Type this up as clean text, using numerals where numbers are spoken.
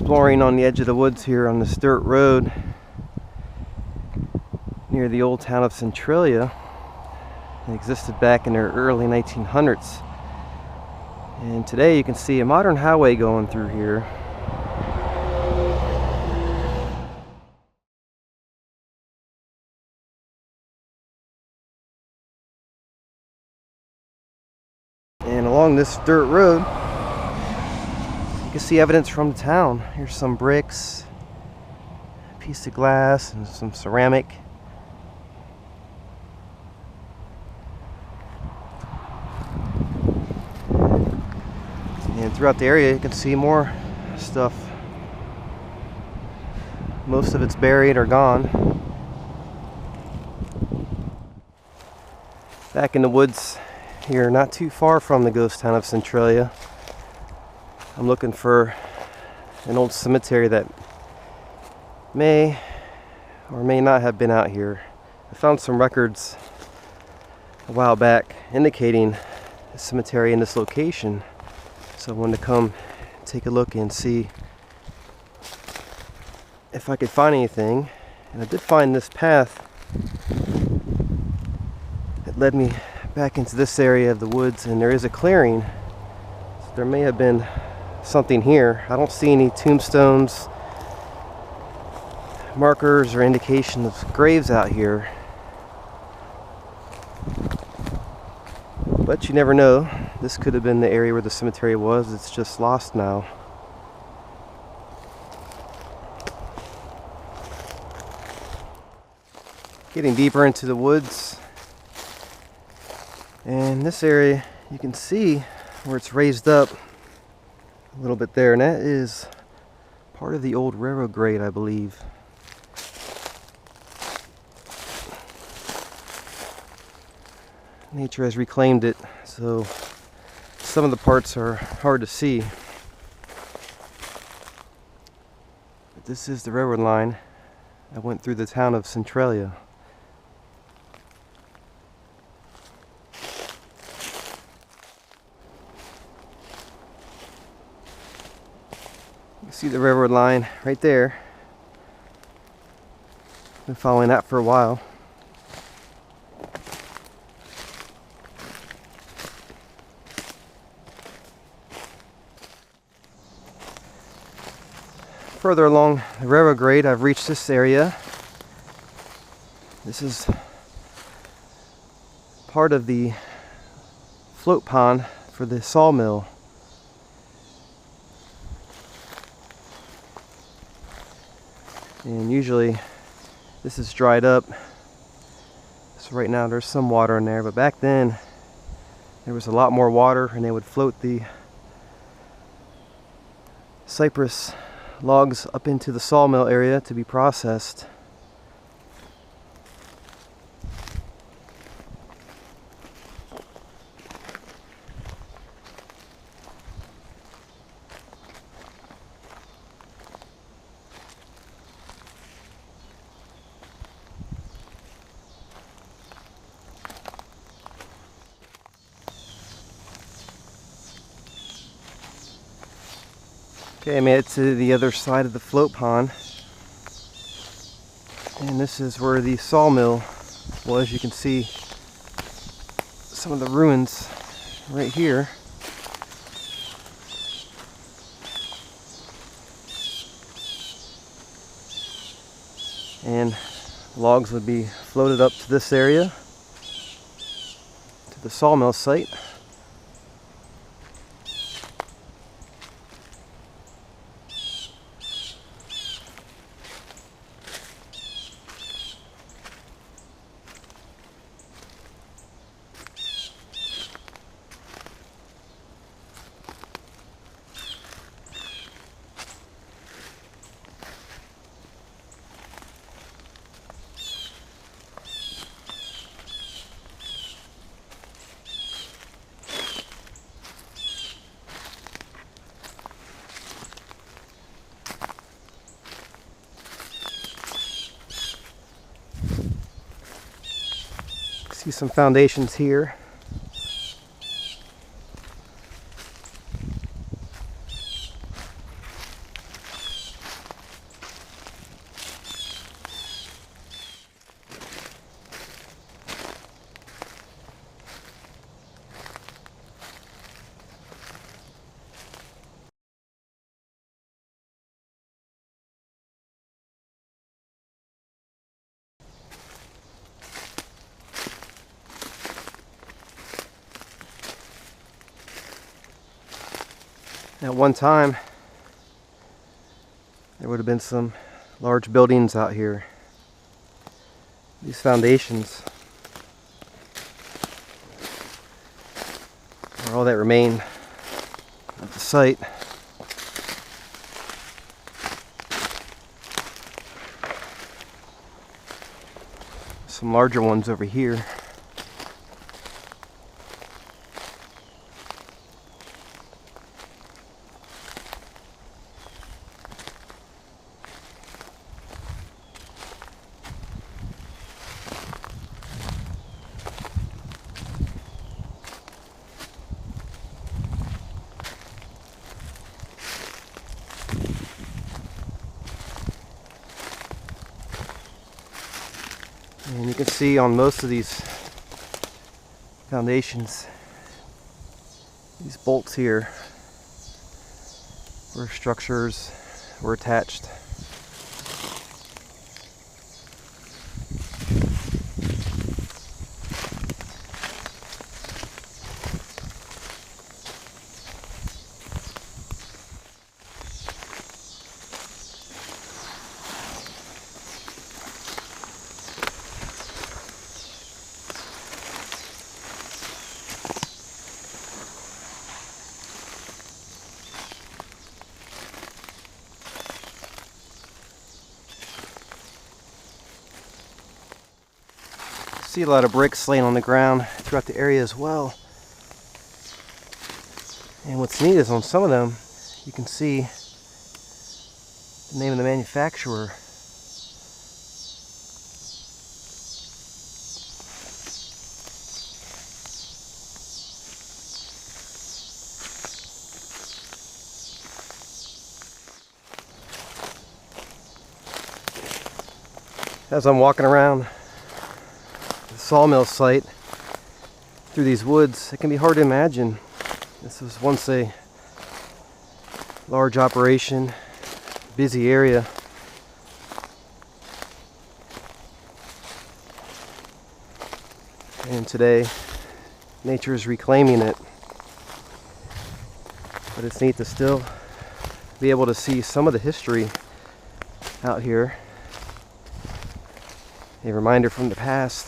exploring on the edge of the woods here on this dirt road near the old town of Centralia. It existed back in the early 1900s. And today you can see a modern highway going through here. And along this dirt road, you can see evidence from the town. Here's some bricks, a piece of glass, and some ceramic. And throughout the area you can see more stuff. Most of it's buried or gone. Back in the woods here, not too far from the ghost town of Centralia, I'm looking for an old cemetery that may or may not have been out here. I found some records a while back indicating a cemetery in this location, so I wanted to come take a look and see if I could find anything. And I did find this path that led me back into this area of the woods, and there is a clearing, so there may have been something here. I don't see any tombstones, markers, or indication of graves out here, but you never know. This could have been the area where the cemetery was. It's just lost now. Getting deeper into the woods, and this area you can see where it's raised up a little bit there, and that is part of the old railroad grade, I believe. Nature has reclaimed it, so some of the parts are hard to see. But this is the railroad line that went through the town of Centralia. You see the railroad line right there. Been following that for a while. Further along the railroad grade, I've reached this area. This is part of the float pond for the sawmill. And usually this is dried up, so right now there's some water in there, but back then there was a lot more water, and they would float the cypress logs up into the sawmill area to be processed. Okay, I made it to the other side of the float pond, and this is where the sawmill was. You can see some of the ruins right here. And logs would be floated up to this area, to the sawmill site. See some foundations here. At one time, there would have been some large buildings out here. These foundations are all that remain of the site. Some larger ones over here. And you can see on most of these foundations, these bolts here, where structures were attached. See a lot of bricks laying on the ground throughout the area as well. And what's neat is on some of them, you can see the name of the manufacturer. As I'm walking around the sawmill site through these woods, it can be hard to imagine this was once a large operation, busy area. And today, nature is reclaiming it. But it's neat to still be able to see some of the history out here. A reminder from the past.